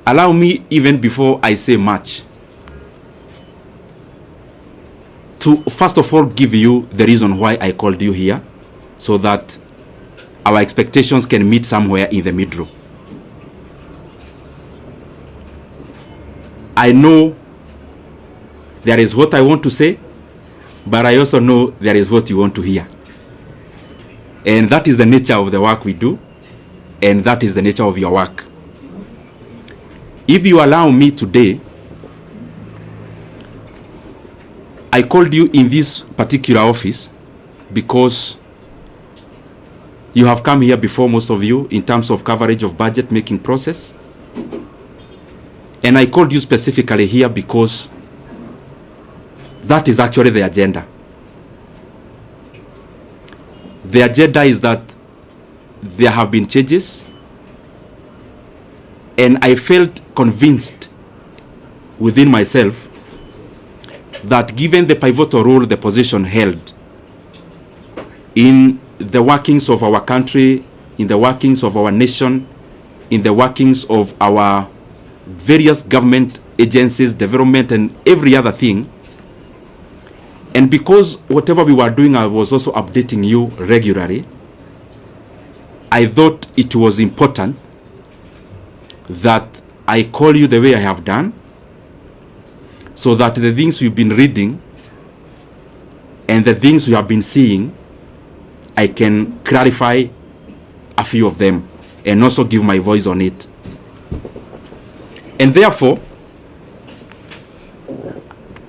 allow me, even before I say much, to first of all give you the reason why I called you here, so that our expectations can meet somewhere in the middle. I know there is what I want to say, but I also know there is what you want to hear. And that is the nature of the work we do, and that is the nature of your work. If you allow me today, I called you in this particular office because you have come here before, most of you, in terms of coverage of budget making process. And I called you specifically here because that is actually the agenda. The agenda is that there have been changes, and I felt convinced within myself that given the pivotal role the position held in the workings of our country, in the workings of our nation, in the workings of our various government agencies, development, and every other thing, and because whatever we were doing, I was also updating you regularly, I thought it was important that I call you the way I have done, so that the things we've been reading and the things we have been seeing, I can clarify a few of them and also give my voice on it. And therefore,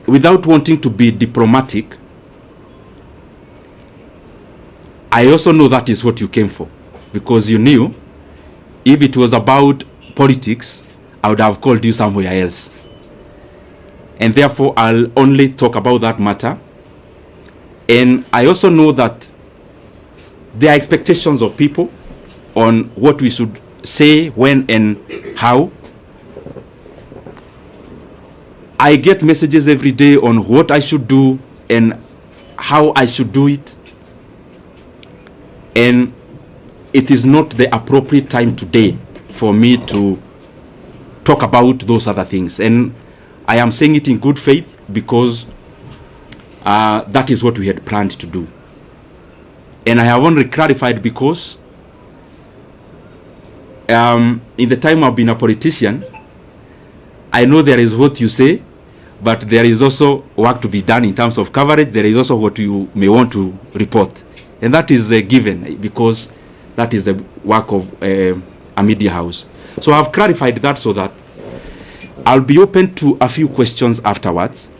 without wanting to be diplomatic, I also know that is what you came for, because you knew if it was about politics, I would have called you somewhere else. And therefore, I'll only talk about that matter. And I also know that there are expectations of people on what we should say, when, and how. I get messages every day on what I should do and how I should do it. And it is not the appropriate time today for me to talk about those other things. And I am saying it in good faith, because that is what we had planned to do. And I have only clarified because in the time I've been a politician, I know there is what you say, but there is also work to be done in terms of coverage. There is also what you may want to report. And that is given, because that is the work of a media house. So I've clarified that, so that I'll be open to a few questions afterwards.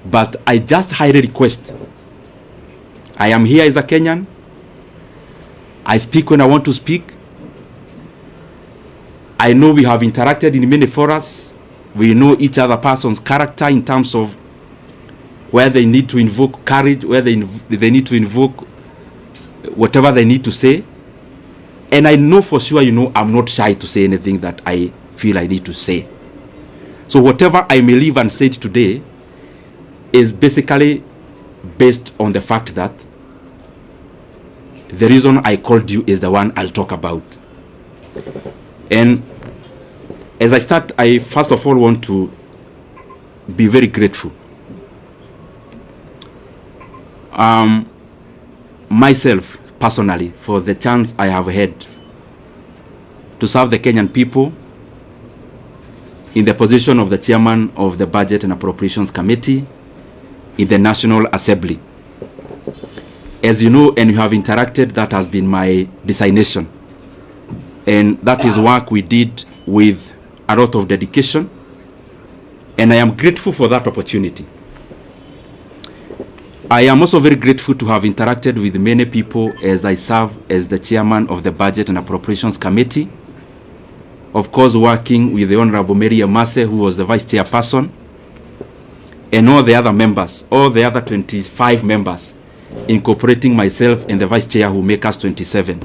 But I just highly request, I am here as a Kenyan. I speak when I want to speak. I know we have interacted in many forums. We know each other person's character in terms of where they need to invoke courage, where they need to invoke whatever they need to say. And I know for sure, I'm not shy to say anything that I feel I need to say. So whatever I may leave unsaid today is basically based on the fact that the reason I called you is the one I'll talk about. And as I start, I first of all want to be very grateful. Myself, personally, for the chance I have had to serve the Kenyan people in the position of the chairman of the Budget and Appropriations Committee in the National Assembly. As you know, and you have interacted, that has been my designation. And that is work we did with a lot of dedication. And I am grateful for that opportunity. I am also very grateful to have interacted with many people as I serve as the chairman of the Budget and Appropriations Committee. Of course, working with the Honorable Mary Amase, who was the vice chairperson, and all the other members, all the other 25 members, incorporating myself and the vice chair, who make us 27.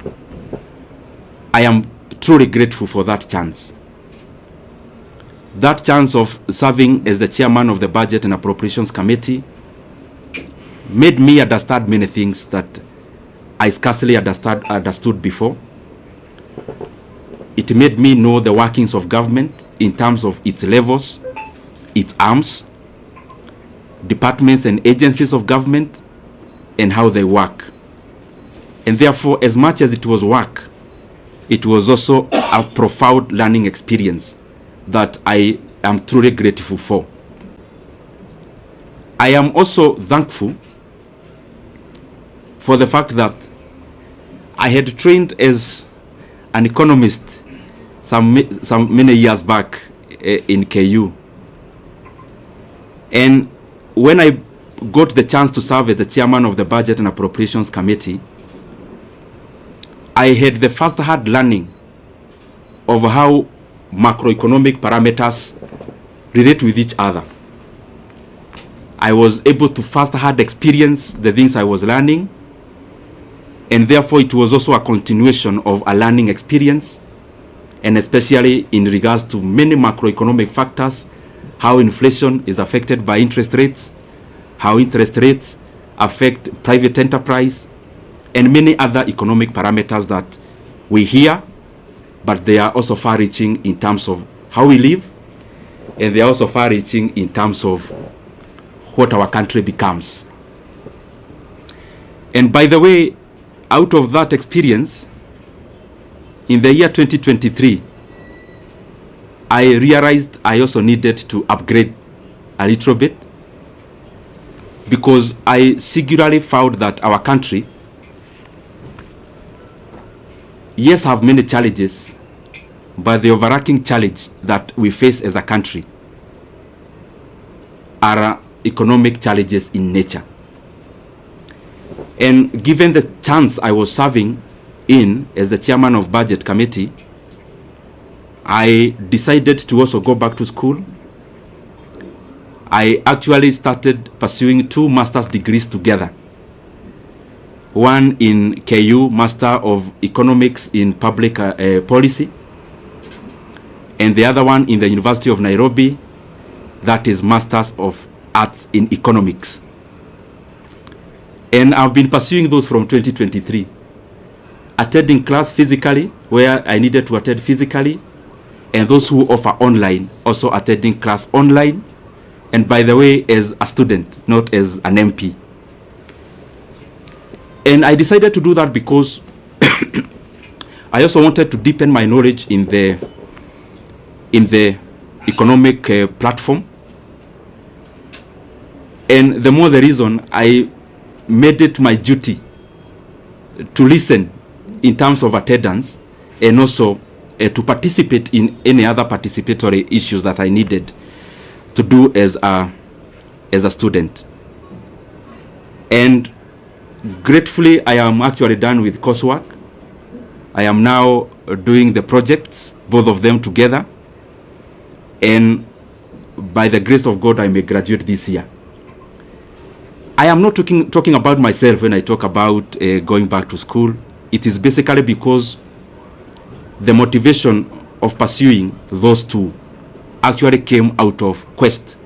I am truly grateful for that chance. That chance of serving as the chairman of the Budget and Appropriations Committee made me understand many things that I scarcely understood before. It made me know the workings of government in terms of its levels, its arms, departments and agencies of government, and how they work. And therefore, as much as it was work, it was also a profound learning experience that I am truly grateful for. I am also thankful for the fact that I had trained as an economist some many years back in KU. And when I got the chance to serve as the chairman of the Budget and Appropriations Committee, I had the first-hand learning of how macroeconomic parameters relate with each other. I was able to first-hand experience the things I was learning, and therefore it was also a continuation of a learning experience, and especially in regards to many macroeconomic factors, how inflation is affected by interest rates, how interest rates affect private enterprise, and many other economic parameters that we hear, but they are also far-reaching in terms of how we live, and they are also far-reaching in terms of what our country becomes. And by the way, out of that experience, in the year 2023, I realized I also needed to upgrade a little bit, because I singularly found that our country, yes, have many challenges, but the overarching challenge that we face as a country are economic challenges in nature. And given the chance I was serving in as the chairman of Budget Committee, I decided to also go back to school. I actually started pursuing 2 master's degrees together. One in KU, Master of Economics in Public Policy, and the other one in the University of Nairobi, that is Masters of Arts in Economics. And I've been pursuing those from 2023, attending class physically where I needed to attend physically, and those who offer online also attending class online, and by the way, as a student, not as an MP. And I decided to do that because I also wanted to deepen my knowledge in the economic platform. And the more the reason, I made it my duty to listen in terms of attendance, and also to participate in any other participatory issues that I needed to do as a student. And gratefully, I am actually done with coursework. I am now doing the projects, both of them together, and by the grace of God, I may graduate this year. I am not talking about myself when I talk about going back to school. It is basically because the motivation of pursuing those 2 actually came out of quest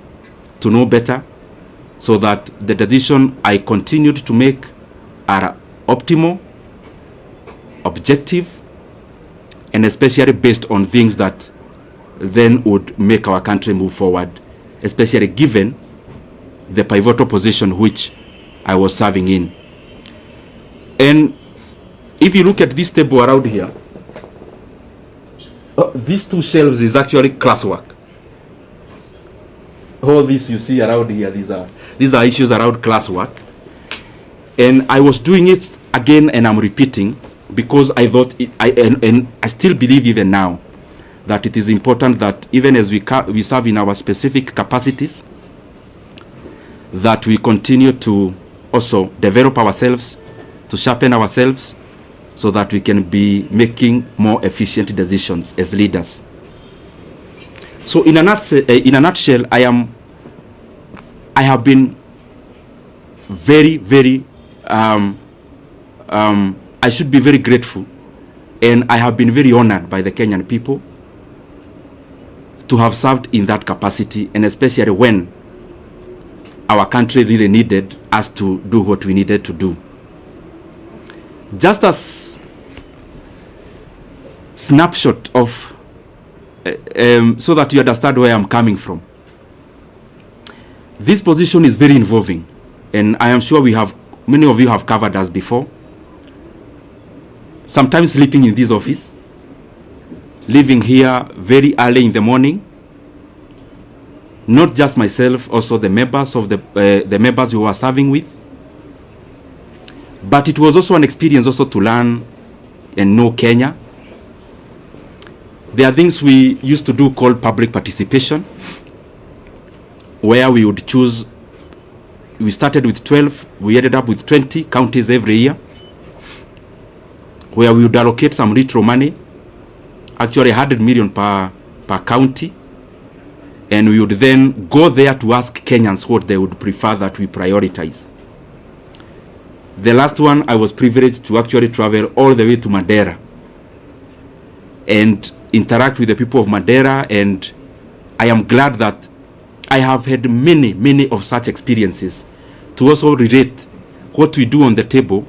to know better, so that the decision I continued to make are optimal, objective, and especially based on things that then would make our country move forward, especially given the pivotal position which I was serving in. And if you look at this table around here, these 2 shelves is actually classwork. All this you see around here, these are issues around classwork. And I was doing it again, and I'm repeating, because I thought and I still believe even now that it is important that even as we serve in our specific capacities, that we continue to also develop ourselves, to sharpen ourselves, so that we can be making more efficient decisions as leaders. So in a nutshell, I have been very, very, I should be very grateful, and I have been very honored by the Kenyan people to have served in that capacity, and especially when our country really needed us to do what we needed to do. Just as snapshot of, so that you understand where I'm coming from. This position is very involving, and I am sure many of you have covered us before. Sometimes sleeping in this office, leaving here very early in the morning. Not just myself, also the members of the members who are serving with. But it was also an experience also to learn and know Kenya. There are things we used to do called public participation, where we would choose. We started with 12, we ended up with 20 counties every year, where we would allocate some retro money, actually 100 million per county, and we would then go there to ask Kenyans what they would prefer that we prioritize. The last one, I was privileged to actually travel all the way to Madeira and interact with the people of Madeira, and I am glad that I have had many of such experiences to also relate what we do on the table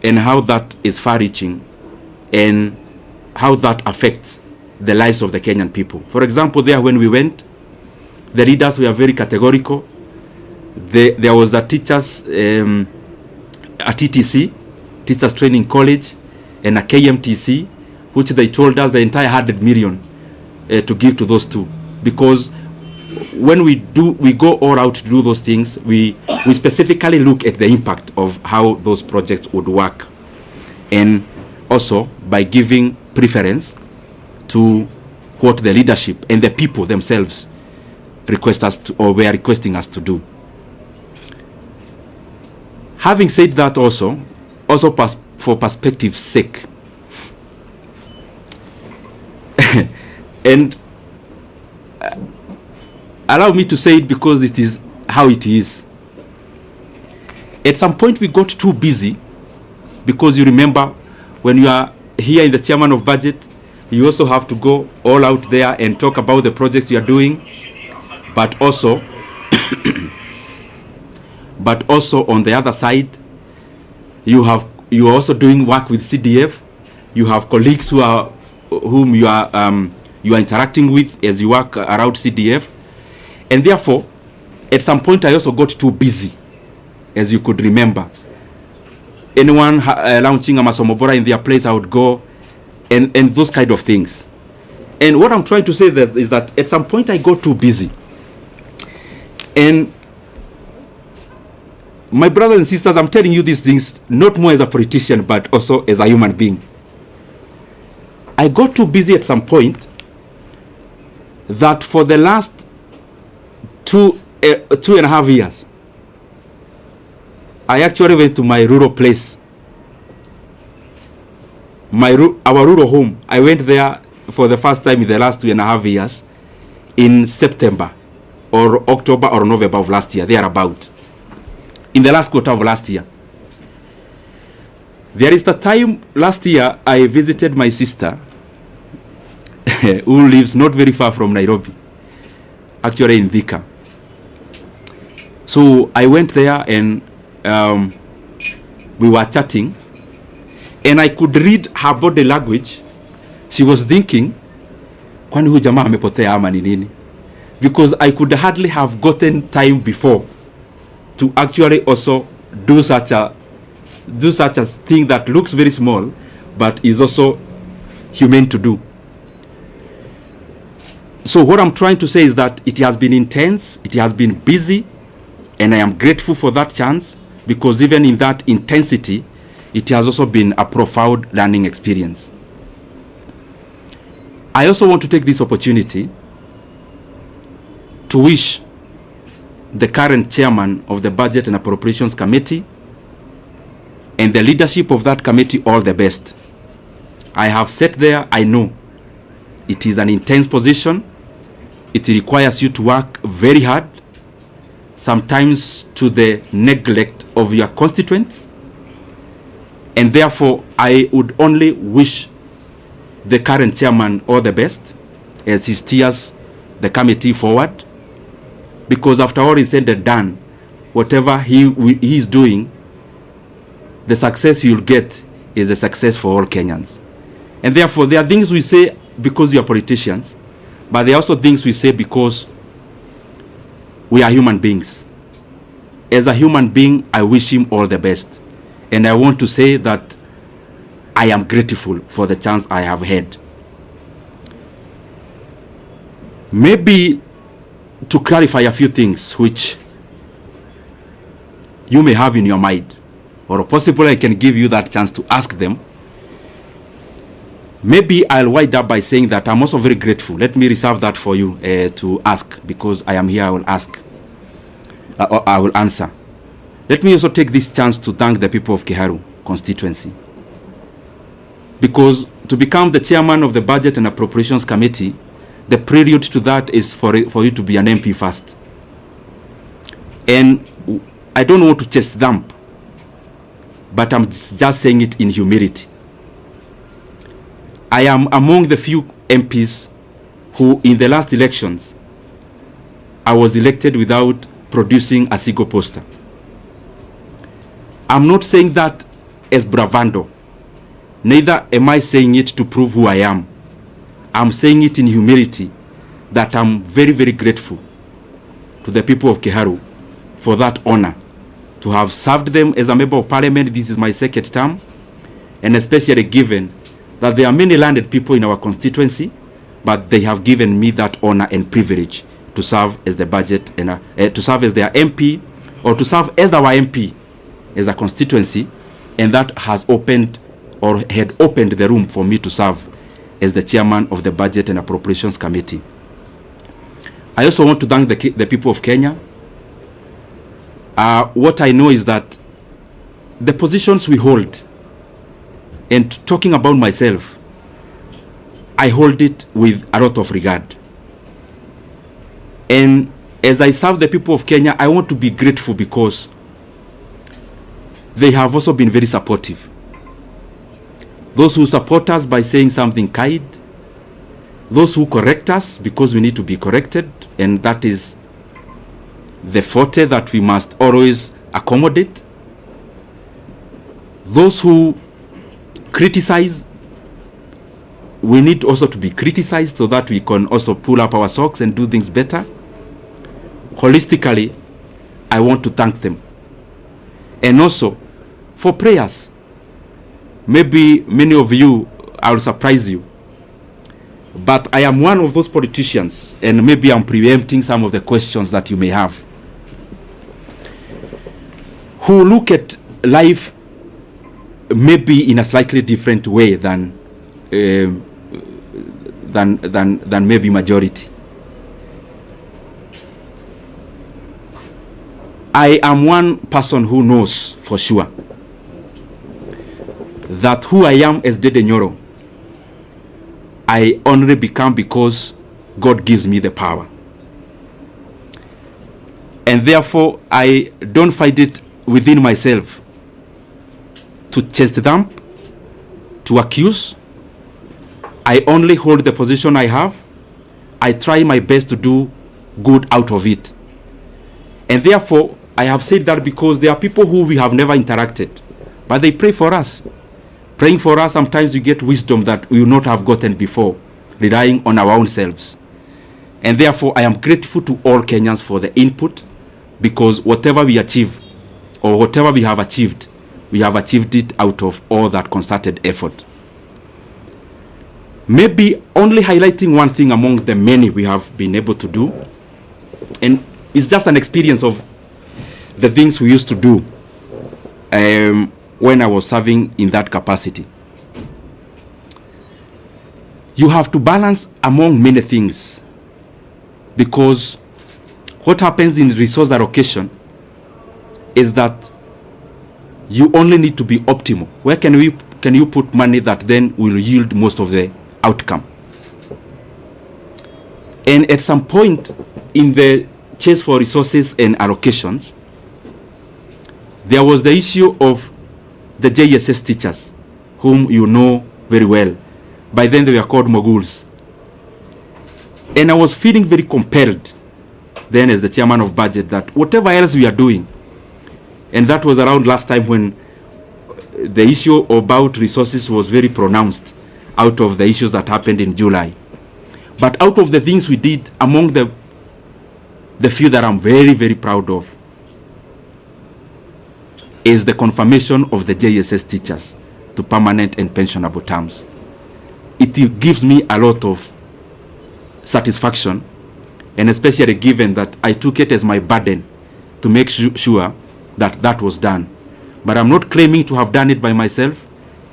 and how that is far-reaching and how that affects the lives of the Kenyan people. For example, there when we went, the leaders were very categorical. There was a teachers, a TTC, Teachers Training College, and a KMTC, which they told us the entire 100 million to give to those two. Because when we go all out to do those things, we specifically look at the impact of how those projects would work. And also by giving preference to what the leadership and the people themselves request us to, or were requesting us to do. Having said that, also for perspective's sake, and allow me to say it because it is how it is. At some point we got too busy, because you remember when you are here in the chairman of budget, you also have to go all out there and talk about the projects you are doing, but also but also on the other side, you are also doing work with CDF. You have colleagues whom you are interacting with as you work around CDF, and therefore at some point I also got too busy, as you could remember. Anyone launching a Masomo Bora in their place, I would go, and those kind of things. And what I'm trying to say is that at some point I got too busy. And my brothers and sisters, I'm telling you these things not more as a politician, but also as a human being. I got too busy at some point that for the last 2.5 years, I actually went to my rural place, our rural home. I went there for the first time in the last 2.5 years in September or October or November of last year, thereabout, in the last quarter of last year. There is the time last year I visited my sister who lives not very far from Nairobi, actually in Thika. So I went there and we were chatting, and I could read her body language. She was thinking, kwani huyu jamaa amepotea ama ni nini? Because I could hardly have gotten time before to actually also do such a thing that looks very small but is also humane to do. So what I'm trying to say is that it has been intense, it has been busy, and I am grateful for that chance, because even in that intensity, it has also been a profound learning experience. I also want to take this opportunity to wish the current chairman of the Budget and Appropriations Committee and the leadership of that committee all the best. I have sat there, I know it is an intense position. It requires you to work very hard, sometimes to the neglect of your constituents. And therefore, I would only wish the current chairman all the best as he steers the committee forward. Because after all is said and done, whatever he is doing, the success you'll get is a success for all Kenyans. And therefore, there are things we say because we are politicians, but there are also things we say because we are human beings. As a human being, I wish him all the best. And I want to say that I am grateful for the chance I have had. Maybe to clarify a few things which you may have in your mind, or possibly I can give you that chance to ask them. Maybe I'll wind up by saying that I'm also very grateful. Let me reserve that for you to ask, because I am here, I will ask. I will answer. Let me also take this chance to thank the people of Kiharu constituency. Because to become the chairman of the Budget and Appropriations Committee, the prelude to that is for you to be an MP first. And I don't want to chest thump, but I'm just saying it in humility. I am among the few MPs who, in the last elections, I was elected without producing a single poster. I'm not saying that as bravado. Neither am I saying it to prove who I am. I'm saying it in humility that I'm very, very grateful to the people of Kiharu for that honor, to have served them as a member of parliament. This is my second term, and especially given that there are many landed people in our constituency, but they have given me that honor and privilege to serve as the budget and to serve as their MP, or to serve as our MP as a constituency, and that has opened or had opened the room for me to serve as the chairman of the Budget and Appropriations Committee. I also want to thank the people of Kenya. What I know is that the positions we hold, and talking about myself, I hold it with a lot of regard. And as I serve the people of Kenya, I want to be grateful because they have also been very supportive. Those who support us by saying something kind, those who correct us because we need to be corrected, and that is the forte that we must always accommodate. Those who criticize, we need also to be criticized so that we can also pull up our socks and do things better. Holistically, I want to thank them. And also for prayers. Maybe many of you, I'll surprise you, but I am one of those politicians, and maybe I'm preempting some of the questions that you may have, who look at life maybe in a slightly different way than maybe majority. I am one person who knows for sure that who I am as Ndindi Nyoro, I only become because God gives me the power. And therefore, I don't find it within myself to chest thump, to accuse. I only hold the position I have. I try my best to do good out of it. And therefore, I have said that because there are people who we have never interacted, but they pray for us. Praying for us, sometimes we get wisdom that we would not have gotten before, relying on our own selves. And therefore, I am grateful to all Kenyans for the input, because whatever we achieve, or whatever we have achieved it out of all that concerted effort. Maybe only highlighting one thing among the many we have been able to do, and it's just an experience of the things we used to do when I was serving in that capacity. You have to balance among many things, because what happens in resource allocation is that you only need to be optimal. Where can you put money that then will yield most of the outcome? And at some point in the chase for resources and allocations, there was the issue of the JSS teachers, whom you know very well. By then they were called moguls. And I was feeling very compelled then as the chairman of budget that whatever else we are doing, and that was around last time when the issue about resources was very pronounced, out of the issues that happened in July. But out of the things we did, among the few that I'm very, very proud of is the confirmation of the JSS teachers to permanent and pensionable terms. It gives me a lot of satisfaction, and especially given that I took it as my burden to make sure that that was done. But I'm not claiming to have done it by myself.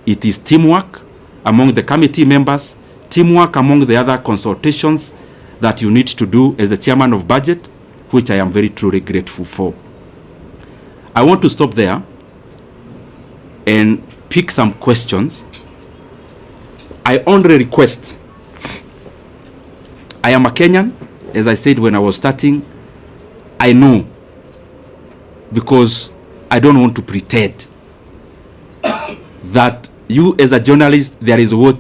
It is teamwork among the committee members, teamwork among the other consultations that you need to do as the chairman of budget, which I am very truly grateful for. I want to stop there and pick some questions. I only request, I am a Kenyan, as I said when I was starting. I know, because I don't want to pretend that you as a journalist, there is what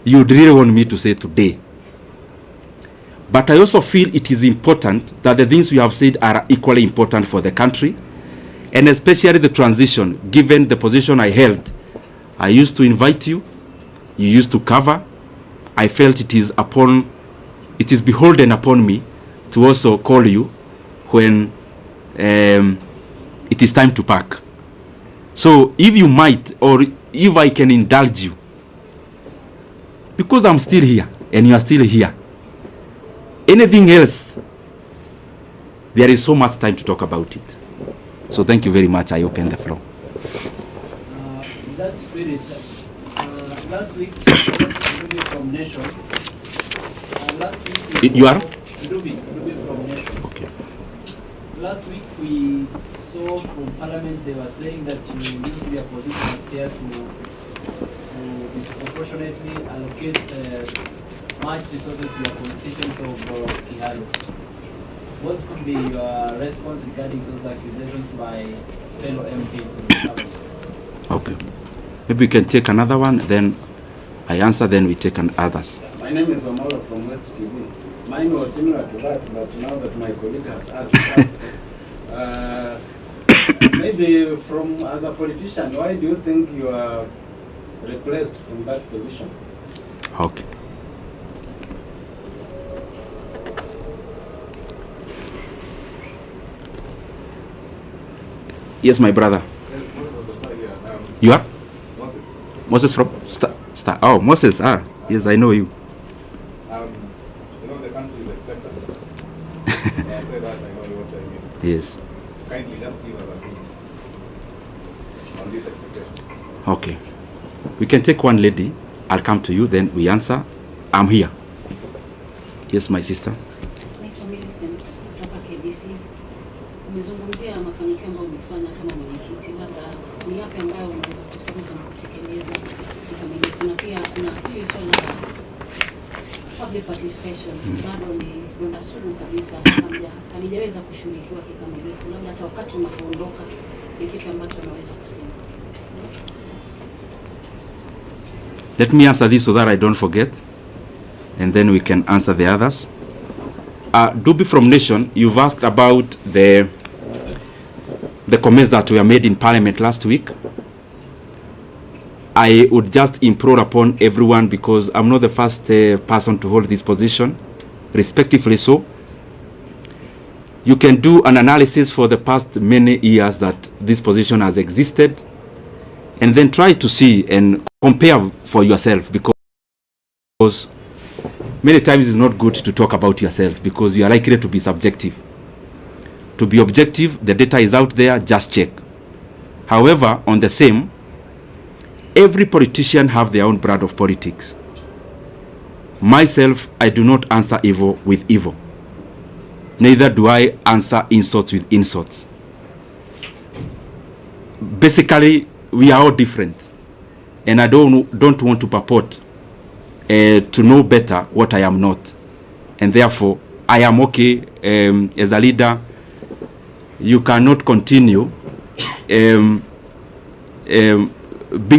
you really want me to say today. But I also feel it is important that the things you have said are equally important for the country, and especially the transition, given the position I held. I used to invite you, you used to cover. I felt it is beholden upon me to also call you when it is time to pack. So if you might, or if I can indulge you, because I'm still here and you are still here, anything else, there is so much time to talk about it. So thank you very much. I open the floor. In that spirit, last week, Ndindi from Nation. Last week you are? Ndindi from Nation. Okay. Last week we saw from Parliament they were saying that you used your position as chair to disproportionately allocate much resources to your constituents of Kiharu. What could be your response regarding those accusations by fellow MPs in the Parliament? Okay. Maybe we can take another one, then I answer, then we take others. My name is Omolo from West TV. Mine was similar to that, but now that my colleague has asked, maybe as a politician, why do you think you are replaced from that position? Okay. Yes, my brother. Yes, you are? Moses. Moses from Star. Oh, Moses. Yes, I know you. The country is expectant. When I say that, I know what I mean. Yes. Kindly just give us a hint on this expectation. Okay. We can take one lady. I'll come to you, then we answer. I'm here. Yes, my sister. Umezungumzia mafanikio ambayo umefanya kama mwenyekiti, labda ni yapi ambayo unaweza kusema kama kutekeleza kikamilifu, na pia kuna hili swala la public participation bado ni donda sugu kabisa, halijaweza kushughulikiwa kikamilifu, labda hata wakati unapoondoka ni kitu ambacho unaweza kusema. Let me answer this so that I don't forget, and then we can answer the others. Dubi from Nation, you've asked about the comments that were made in Parliament last week. I would just implore upon everyone, because I'm not the first person to hold this position, respectively so. You can do an analysis for the past many years that this position has existed, and then try to see and compare for yourself, because many times it's not good to talk about yourself, because you are likely to be subjective. To be objective, the data is out there, just check. However, on the same, every politician have their own brand of politics. Myself, I do not answer evil with evil. Neither do I answer insults with insults. Basically, we are all different, and I don't want to purport to know better what I am not, and therefore I am okay as a leader. You cannot continue being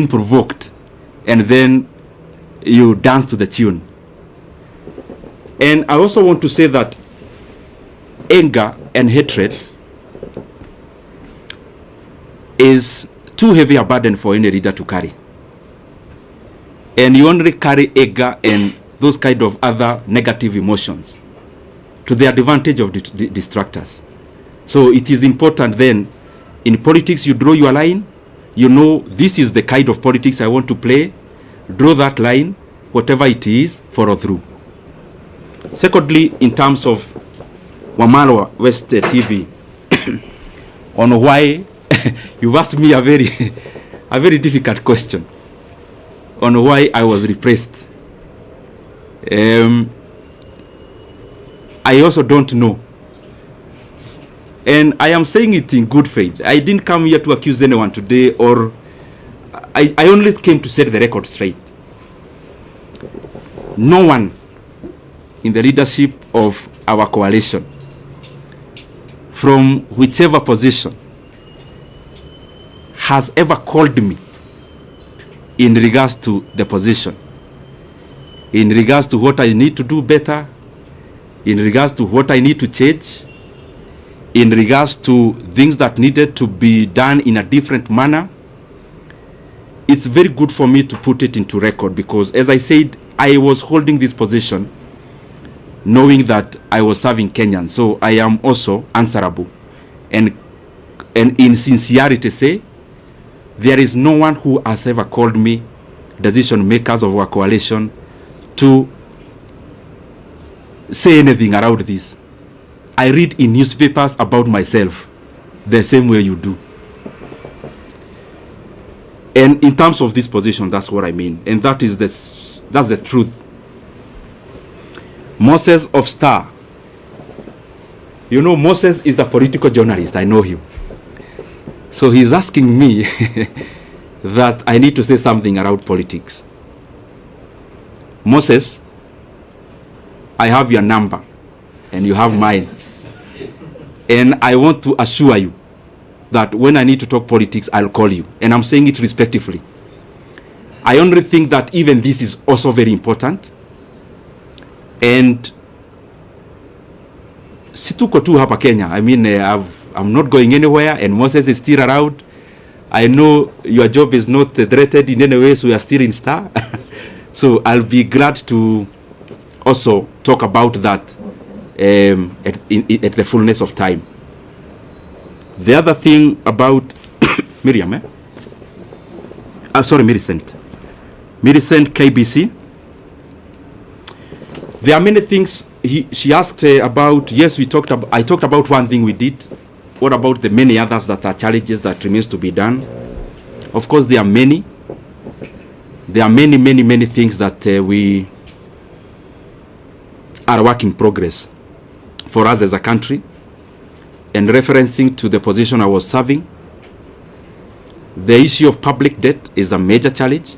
provoked and then you dance to the tune. And I also want to say that anger and hatred is too heavy a burden for any leader to carry. and you only carry anger and those kind of other negative emotions to the advantage of the distractors. So it is important then, in politics you draw your line, you know this is the kind of politics I want to play, draw that line, whatever it is, follow through. Secondly, in terms of Wamalwa West TV, on why, you asked me a very difficult question on why I was repressed. I also don't know. And I am saying it in good faith. I didn't come here to accuse anyone today, or I only came to set the record straight. No one in the leadership of our coalition, from whichever position, has ever called me in regards to the position, in regards to what I need to do better, in regards to what I need to change, in regards to things that needed to be done in a different manner. It's very good for me to put it into record, because as I said, I was holding this position knowing that I was serving Kenyans, so I am also answerable, and in sincerity say, there is no one who has ever called me, decision makers of our coalition, to say anything around this. I read in newspapers about myself the same way you do. And in terms of this position, that's what I mean, and that's the truth. Moses of Star. You know, Moses is a political journalist. I know him. So he's asking me that I need to say something around politics. Moses, I have your number and you have mine. And I want to assure you that when I need to talk politics, I'll call you. And I'm saying it respectfully. I only think that even this is also very important. And situko tu hapa Kenya. I mean, I'm not going anywhere, and Moses is still around. I know your job is not threatened in any way, so you are still in Star. So I'll be glad to also talk about that at the fullness of time. The other thing about Miriam, sorry, Millicent KBC. There are many things she asked about. Yes, I talked about one thing we did. What about the many others that are challenges that remains to be done? Of course, there are many. There are many things that we are work in progress for us as a country. And referencing to the position I was serving, the issue of public debt is a major challenge.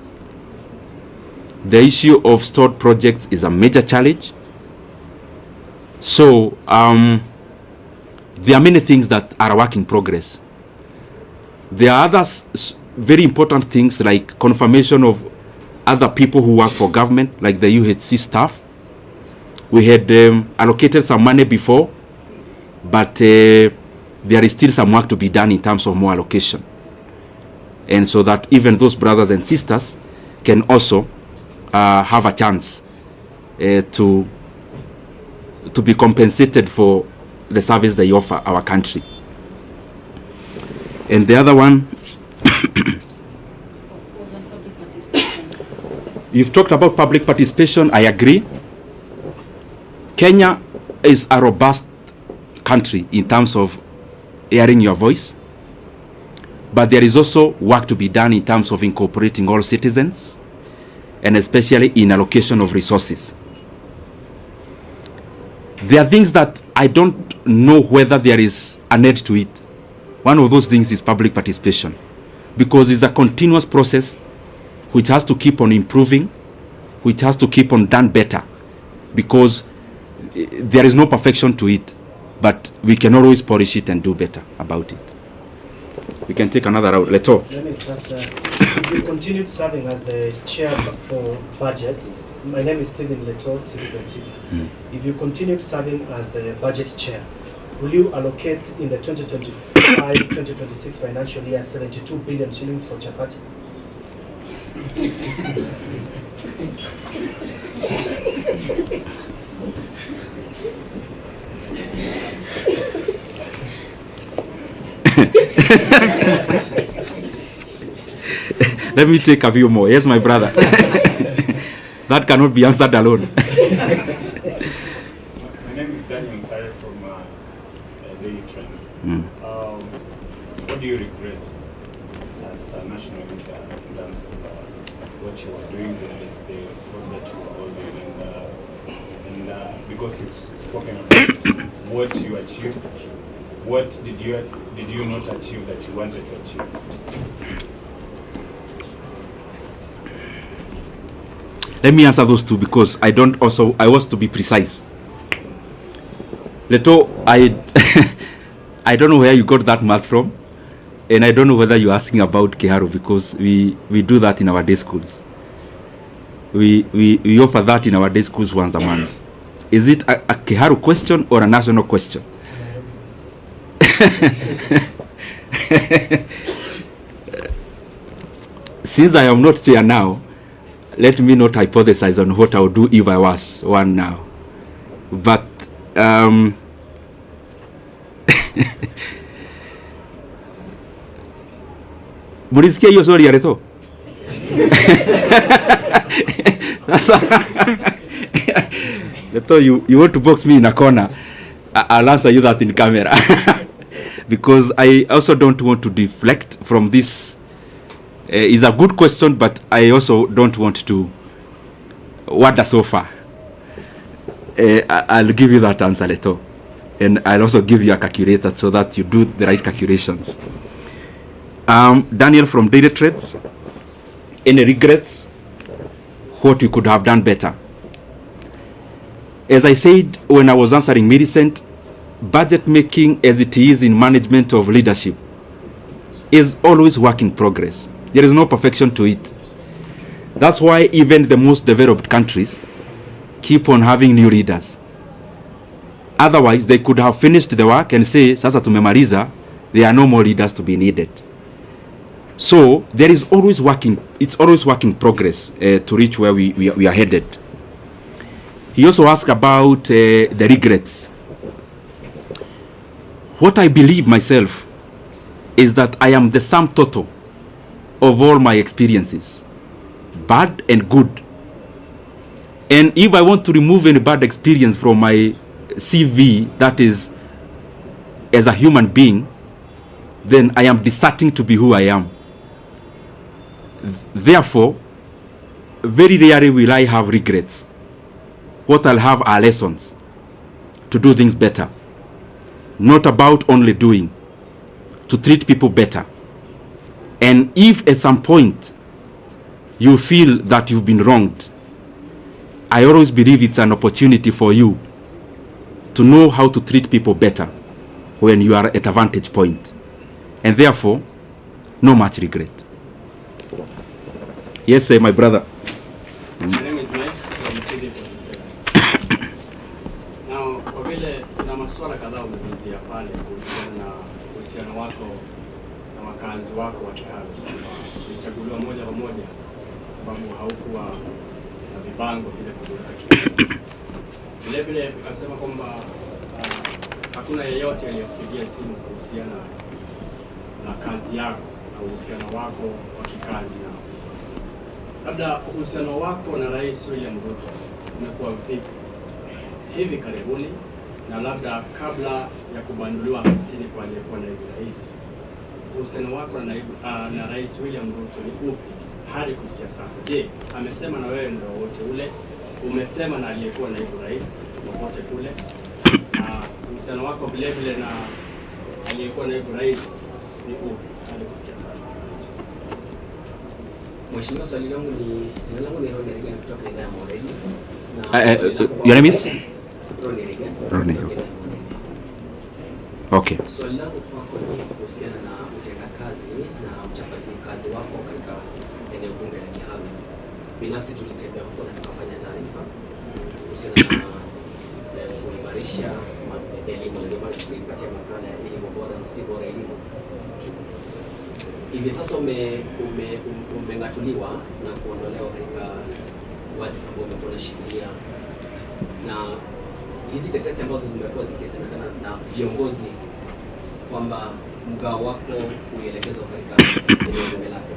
The issue of stored projects is a major challenge. So there are many things that are a work in progress. There are other very important things like confirmation of other people who work for government, like the UHC staff. We had allocated some money before, but there is still some work to be done in terms of more allocation. And so that even those brothers and sisters can also have a chance to be compensated for the service they offer our country. And the other one, was on public participation. You've talked about public participation. I agree. Kenya is a robust country in terms of hearing your voice, but there is also work to be done in terms of incorporating all citizens, and especially in allocation of resources. There are things that I don't know whether there is a need to it. One of those things is public participation, because it's a continuous process which has to keep on improving, which has to keep on done better, because there is no perfection to it, but we can always polish it and do better about it. We can take another route. Leto. Let me start. If you continued serving as the chair for budget, my name is Stephen Leto, Citizen TV. If you continued serving as the budget chair, will you allocate in the 2025-2026 financial year 72 billion shillings for chapati? Let me take a few more. Yes, my brother. That cannot be answered alone. My name is Daniel Sare from Daily Trends. What do you regret as a national leader in terms of what you are doing, the course that you are holding, and because you've spoken about what you achieved, what did you not achieve that you wanted to achieve? Let me answer those two because I want to be precise. Leto, I don't know where you got that math from, and I don't know whether you're asking about Kiharu because we do that in our day schools. We offer that in our day schools once a month. Is it a Kiharu question or a national question? Since I am not here now, let me not hypothesize on what I would do if I was one now. But Murisikia hiyo sorry ya Reto? Reto, you want to box me in a corner? I'll answer you that in camera. Because I also don't want to deflect from this. It's a good question, but I also don't want to wander so far. I'll give you that answer later. And I'll also give you a calculator so that you do the right calculations. Daniel from Daily Trades. Any regrets? What you could have done better? As I said when I was answering Millicent, budget making as it is in management of leadership is always work in progress. There is no perfection to it. That's why even the most developed countries keep on having new leaders. Otherwise, they could have finished the work and say, sasa tumemaliza, there are no more leaders to be needed. So there is always it's always work in progress to reach where we are headed. He also asked about the regrets. What I believe myself is that I am the sum total of all my experiences, bad and good. And if I want to remove any bad experience from my CV, that is, as a human being, then I am deserting to be who I am. Therefore, very rarely will I have regrets. What I'll have are lessons to do things better. Not about only doing, to treat people better. And if at some point you feel that you've been wronged, I always believe it's an opportunity for you to know how to treat people better when you are at a vantage point. And therefore, no much regret. Yes, sir, my brother. My name is Mike from CD47. Now, kwa vile na maswala kadhaa umeguzia pale kuhusiana na uhusiano wako na wakazi wako wa Kiharu, ulichaguliwa moja kwa moja kwa sababu haukuwa na vibango vile kutoka Kiharu. Vile vile ukasema kwamba hakuna yeyote aliyekupigia simu kuhusiana na kazi yako na uhusiano wako wa kikazi na labda uhusiano wako na Rais William Ruto umekuwa vipi hivi karibuni, na labda kabla ya kubanduliwa hamsini kwa aliyekuwa naibu rais, uhusiano wako na Rais William Ruto ni upi hadi kufikia sasa? Je, amesema na wewe muda wote ule? Umesema na aliyekuwa naibu rais popote kule? Uhusiano wako vile vile na aliyekuwa naibu rais ni upi hadi kufikia sasa? Mheshimiwa, swali langu ni jina langu ni Ronnie Regan kutoka idhaa ya Moredi. Your name is? Ronnie Regan. Ronnie. Okay. Swali langu kwako ni kuhusiana na utendakazi na uchapaji kazi wako katika eneo bunge la Kiharu. Binafsi tulitembea huko na tukafanya taarifa kuhusiana na kuimarisha elimu, ndio maana tulipatia makala ya elimu bora na si bora elimu. Hivi sasa umengatuliwa na kuondolewa katika wadhifa ambao umekuwa unashikilia, na hizi tetesi ambazo zimekuwa zikisemekana na viongozi kwamba mgao wako ulielekezwa katika eneo bunge lako.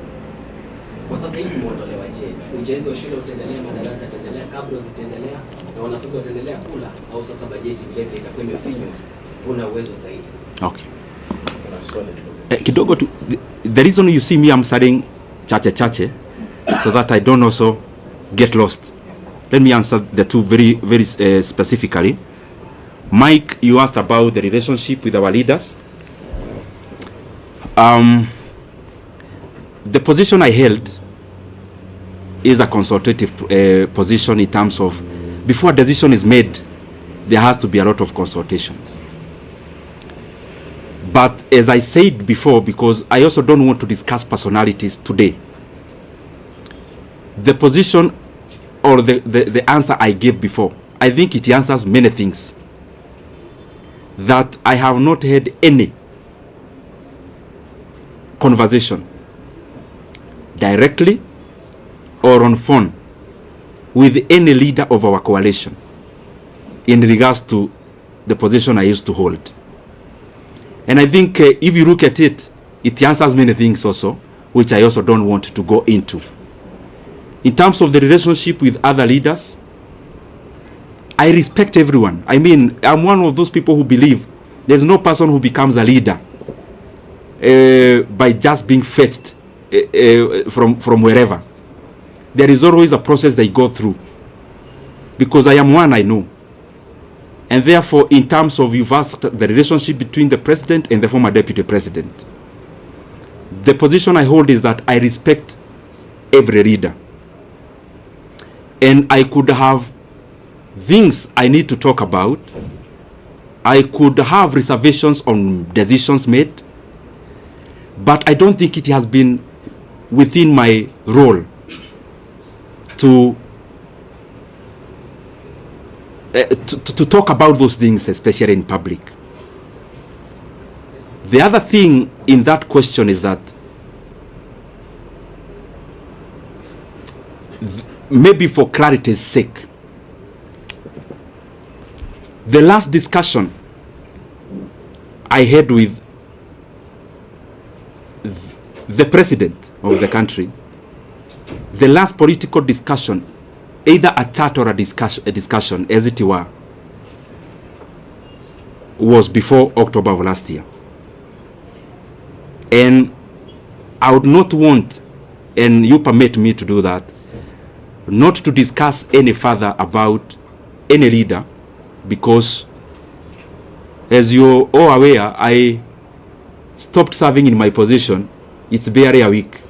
Kwa sasa hivi umeondolewa, je, ujenzi wa shule utaendelea, madarasa yataendelea, kabla zitaendelea na wanafunzi wataendelea kula, au sasa bajeti vile vile itakuwa imefinywa, una uwezo zaidi? Okay. Kidogo tu, the reason you see me I'm studying chache so that I don't also get lost. Let me answer the two very specifically. Mike, you asked about the relationship with our leaders. The position I held is a consultative position in terms of before a decision is made, there has to be a lot of consultations. But as I said before, because I also don't want to discuss personalities today, the position or the answer I gave before, I think it answers many things. That I have not had any conversation directly or on phone with any leader of our coalition in regards to the position I used to hold. And I think if you look at it, it answers many things also, which I also don't want to go into. In terms of the relationship with other leaders, I respect everyone. I mean, I'm one of those people who believe there's no person who becomes a leader by just being fetched from wherever. There is always a process they go through. Because I am one, I know. And therefore, in terms of you've asked the relationship between the president and the former deputy president, the position I hold is that I respect every leader. And I could have things I need to talk about. I could have reservations on decisions made. But I don't think it has been within my role to talk about those things, especially in public. The other thing in that question is that maybe for clarity's sake, the last discussion I had with the president of the country, the last political discussion, either a chat or a discussion, as it were, was before October of last year. And I would not want, and you permit me to do that, not to discuss any further about any leader, because as you're all aware, I stopped serving in my position. It's barely a week.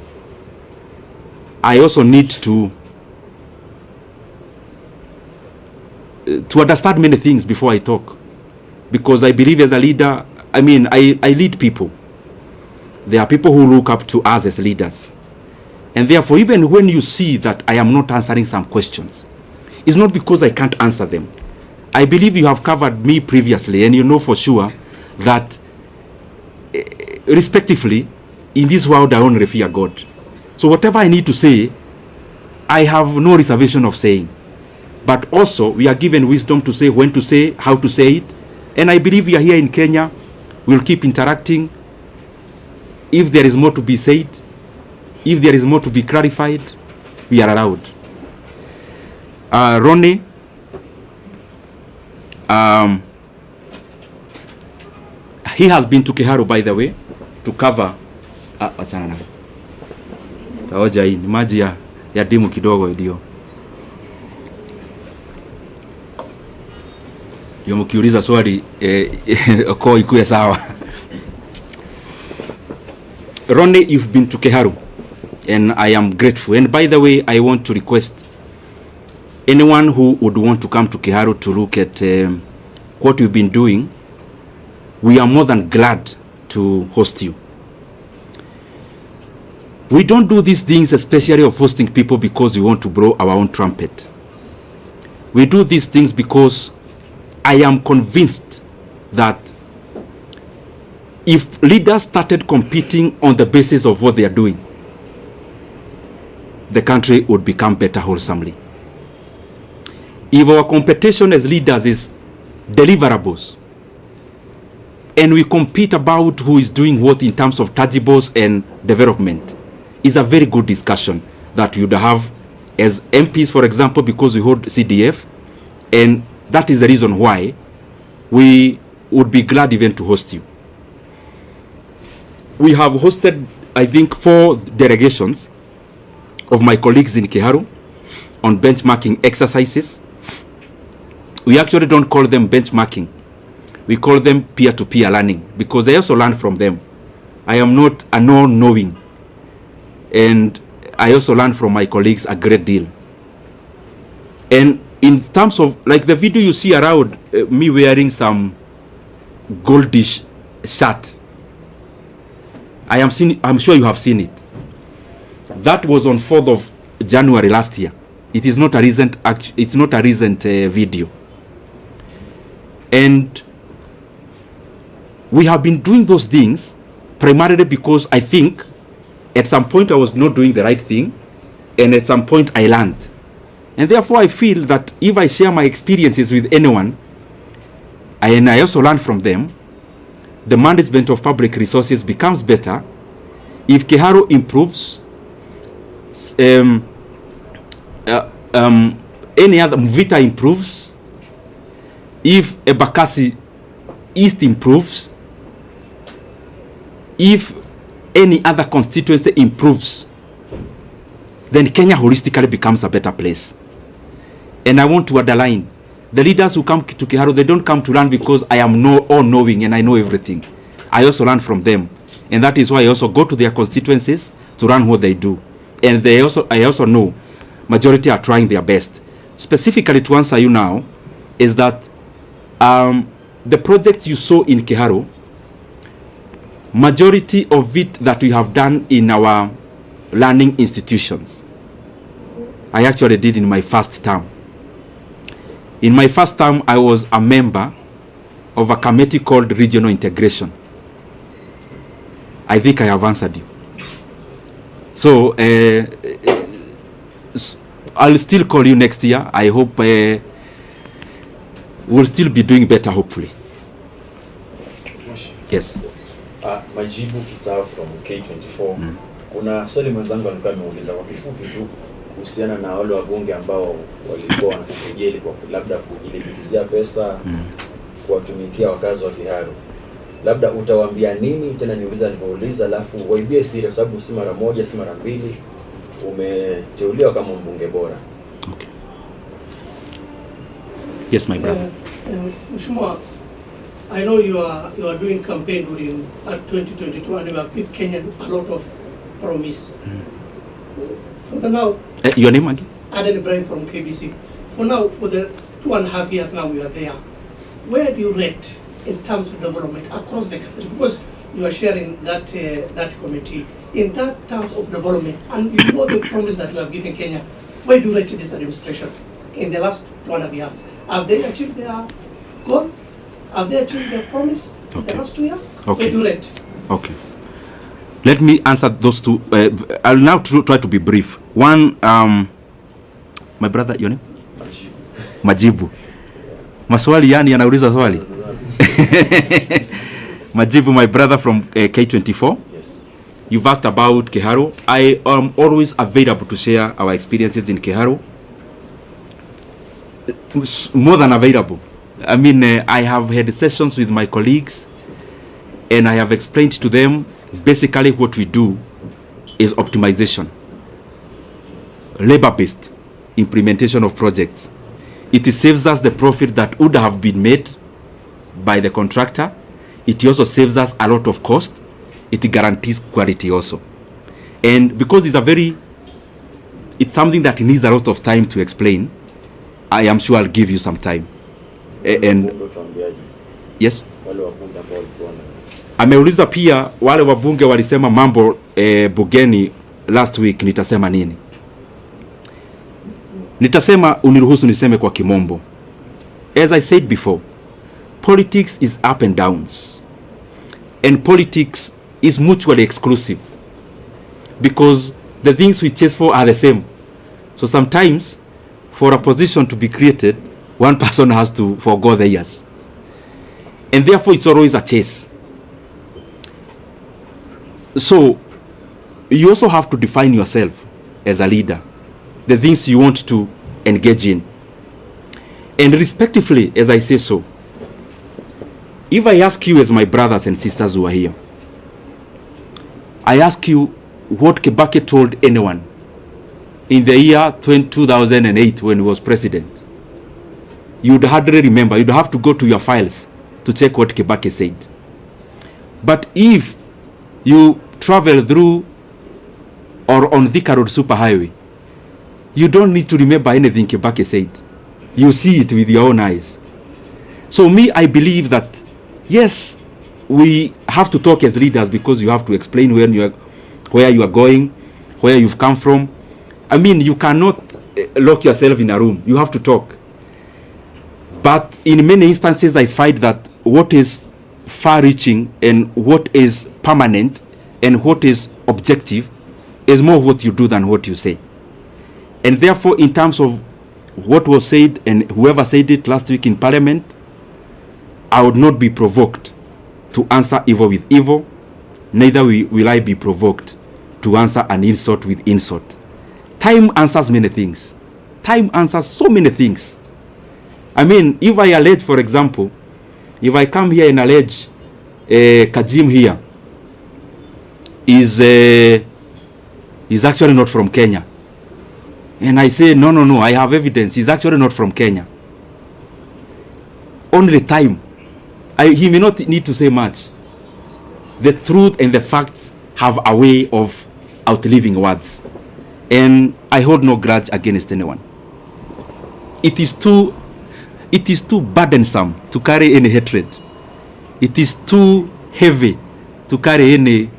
I also need to understand many things before I talk, because I believe as a leader, I mean, I lead people. There are people who look up to us as leaders, and therefore even when you see that I am not answering some questions, it's not because I can't answer them. I believe you have covered me previously, and you know for sure that respectively in this world I only fear God. So whatever I need to say, I have no reservation of saying. But also, we are given wisdom to say when to say, how to say it. And I believe we are here in Kenya. We'll keep interacting. If there is more to be said, if there is more to be clarified, we are allowed. Ronnie, he has been to Kiharu, by the way, to cover. Achana na. Taoja hii ni maji ya dimu kidogo ndio. Yo mkiuliza swali kwa ikuwe sawa. Ronnie, you've been to Kiharu and I am grateful. And by the way, I want to request anyone who would want to come to Kiharu to look at what we've been doing. We are more than glad to host you. We don't do these things especially of hosting people because we want to blow our own trumpet. We do these things because I am convinced that if leaders started competing on the basis of what they are doing, the country would become better wholesomely. If our competition as leaders is deliverables, and we compete about who is doing what in terms of tangibles and development, is a very good discussion that you'd have as MPs, for example, because we hold CDF, and that is the reason why we would be glad even to host you. We have hosted, I think, 4 delegations of my colleagues in Kiharu on benchmarking exercises. We actually don't call them benchmarking. We call them peer-to-peer learning, because I also learn from them. I am not a non-knowing, and I also learn from my colleagues a great deal. And in terms of, like the video you see around me wearing some goldish shirt, I'm sure you have seen it. That was on 4th of January last year. It is not a recent video. And we have been doing those things primarily because I think at some point I was not doing the right thing, and at some point I learned. And therefore I feel that if I share my experiences with anyone, and I also learn from them, the management of public resources becomes better. If Kiharu improves, any other Mvita improves, if Ebakasi East improves, if any other constituency improves, then Kenya holistically becomes a better place. And I want to underline, the leaders who come to Kiharu, they don't come to learn because I am all-knowing and I know everything. I also learn from them. And that is why I also go to their constituencies to learn what they do. And I also know majority are trying their best. Specifically to answer you now, is that the projects you saw in Kiharu, majority of it that we have done in our learning institutions, I actually did in my first term. In my first term, I was a member of a committee called Regional Integration. I think I have answered you. So, I'll still call you next year. I hope we'll still be doing better, hopefully. Yes. Majibu Kisao from K24. Kuna swali mwenzangu alikuwa ameuliza kwa kifupi tu kuhusiana na wale wabunge ambao walikuwa wanakujeli kwa labda kujilibikizia pesa kuwatumikia wakazi wa Kiharu. Labda utawaambia nini? Tena niuliza nilivyouliza, alafu waibie siri, kwa sababu si mara moja si mara mbili umeteuliwa kama mbunge bora. Okay. Yes, my brother. Mheshimiwa, I know you are doing campaign during 2022 and you have given Kenya a lot of promise. For the now, your name again? Aden Ibrahim from KBC. For now, for the 2.5 years now we are there, where do you rate in terms of development across the country? Because you are sharing that committee in that terms of development, and you know the promise that you have given Kenya. Where do you rate this administration in the last 2.5 years? Have they achieved their goal? Have they achieved their promise in the last 2 years? Okay. Where do you rate? Okay. Let me answer those two. I'll now try to be brief. One, my brother, your name? Majibu. Maswali yani anauliza swali. Majibu, my brother from K24. Yes. You've asked about Kiharu. I am always available to share our experiences in Kiharu. More than available. I mean, I have had sessions with my colleagues and I have explained to them basically what we do is optimization, labor-based implementation of projects. It saves us the profit that would have been made by the contractor. It also saves us a lot of cost. It guarantees quality also. And because it's something that needs a lot of time to explain, I am sure I'll give you some time. And yes, ameuliza pia wale wabunge walisema mambo bugeni last week, nitasema nini? Nitasema, uniruhusu niseme kwa kimombo. As I said before, politics is up and downs, and politics is mutually exclusive because the things we chase for are the same. So sometimes for a position to be created, one person has to forgo the years. And therefore, it's always a chase. So, you also have to define yourself as a leader, the things you want to engage in. And respectively, as I say so, if I ask you as my brothers and sisters who are here, I ask you what Kibaki told anyone in the year 2008 when he was president, you'd hardly remember. You'd have to go to your files to check what Kibaki said. But if you travel through or on Thika Road Superhighway, you don't need to remember anything Kibaki said. You see it with your own eyes. So me, I believe that, yes, we have to talk as leaders because you have to explain where you are going, where you've come from. I mean, you cannot lock yourself in a room. You have to talk. But in many instances, I find that what is far-reaching and what is permanent and what is objective is more what you do than what you say. And therefore, in terms of what was said and whoever said it last week in Parliament, I would not be provoked to answer evil with evil, neither will I be provoked to answer an insult with insult. Time answers many things. Time answers so many things. I mean, if I allege, for example, if I come here and allege Kajim here is actually not from Kenya, and I say, no, I have evidence, he's actually not from Kenya. Only time. He may not need to say much. The truth and the facts have a way of outliving words. And I hold no grudge against anyone. It is too burdensome to carry any hatred. It is too heavy to carry any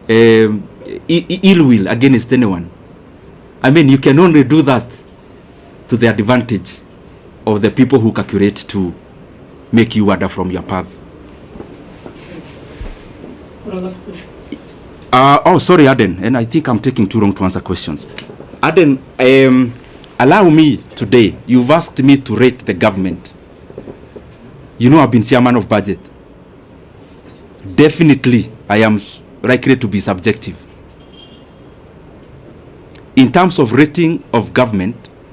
ill will against anyone. I mean, you can only do that to the advantage of the people who calculate to make you wander from your path. Sorry, Aden, and I think I'm taking too long to answer questions. Aden, allow me today, you've asked me to rate the government. You know I've been chairman of budget. Definitely, I am likely to be subjective. In terms of rating of government,